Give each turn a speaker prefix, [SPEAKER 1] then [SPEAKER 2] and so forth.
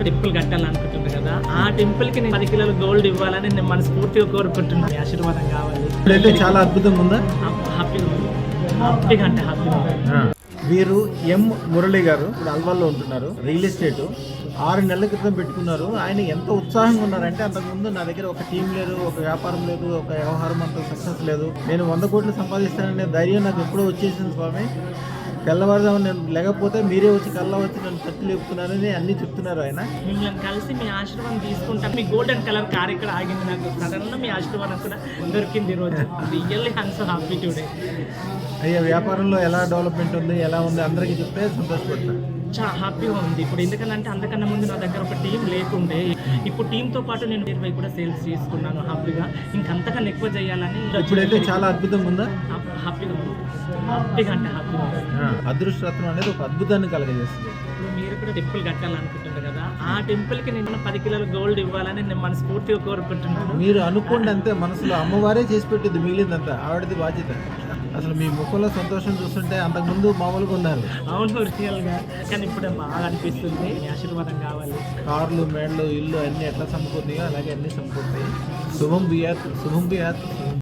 [SPEAKER 1] Temple కట్టాలనుకుంటున్నా కదా, ఆ temple కి నేను 10 కిలోల గోల్డ్ ఇవ్వాలని నేను మనస్ఫూర్తిగా కోరుకుంటున్నాను. మీ ఆశీర్వాదం కావాలి.
[SPEAKER 2] ఇప్పుడైతే చాలా అద్భుతంగా ఉందా?
[SPEAKER 1] హ్యాపీగా ఉంది, హ్యాపీగా అంటే హ్యాపీగా ఉంది.
[SPEAKER 2] వీరు ఎం మురళి గారు ఇప్పుడు అల్వాల్లో ఉంటున్నారు. రియల్ ఎస్టేట్ 6 నెలల క్రితం పెట్టుకున్నారు. ఆయన ఎంత ఉత్సాహంగా ఉన్నారంటే, అంతకుముందు నా దగ్గర ఒక టీం లేదు, ఒక వ్యాపారం లేదు, ఒక వ్యవహారం అంత సక్సెస్ లేదు, నేను 100 కోట్లు సంపాదిస్తాననే ధైర్యం నాకు ఎప్పుడో వచ్చేసింది స్వామి. తెల్లవారుదాము నేను లేకపోతే మీరే వచ్చి కల్లా వచ్చి నన్ను తట్టి లేపుతున్నారని అన్ని చెప్తున్నారు ఆయన.
[SPEAKER 1] మిమ్మల్ని కలిసి మీ ఆశీర్వాదం తీసుకుంటాను. మీ గోల్డెన్ కలర్ కార్ ఇక్కడ ఆగింది, నాకు సడన్ మీ ఆశీర్వాదం కూడా దొరికింది ఈ రోజు. Really I'm so happy today.
[SPEAKER 2] అయ్యా, వ్యాపారంలో ఎలా డెవలప్మెంట్ ఉంది, ఎలా ఉంది అందరికీ చెప్తే సంతోషపడతాను.
[SPEAKER 1] చాలా హ్యాపీగా ఉంది ఇప్పుడు. ఎందుకంటే అంతకన్నా ముందు నా దగ్గర ఒక టీం లేకుండే, ఇప్పుడు టీంతో పాటు నేను 20 కూడా సేల్స్ చేసుకున్నాను హ్యాపీగా. ఇంకంతకన్నా ఎక్కువ చేయాలని
[SPEAKER 2] ఇప్పుడైతే చాలా అద్భుతంగా ఉందా?
[SPEAKER 1] హ్యాపీగా ఉంది, హ్యాపీగా అంటే హ్యాపీగా ఉంది.
[SPEAKER 2] అదృష్టరత్నం అనేది ఒక అద్భుతాన్ని కలగజేస్తుంది.
[SPEAKER 1] ఇప్పుడు మీరు కూడా టెంపుల్ కట్టాలనుకుంటున్నారు కదా, ఆ టెంపుల్ కి నేను 10 కిలోల గోల్డ్ ఇవ్వాలని నేను మనస్ఫూర్తిగా కోరుకుంటున్నాను.
[SPEAKER 2] మీరు అనుకోండి అంతే, మనసులో అమ్మవారే చేసి పెట్టింది, మిగిలిందంతా ఆవిడది బాధ్యత. అసలు మీ ముఖంలో సంతోషం చూస్తుంటే అంతకుముందు మామూలుగా ఉన్నారు.
[SPEAKER 1] అవును, రియల్గా. కానీ ఇప్పుడు బాగా అనిపిస్తుంది. మీ ఆశీర్వాదం కావాలి.
[SPEAKER 2] కార్లు, మేళ్ళు, ఇల్లు అన్నీ ఎట్లా సమకూరుతాయో అలాగే అన్నీ సమకూరుతాయి. శుభం బియాత్, శుభం బియాత్.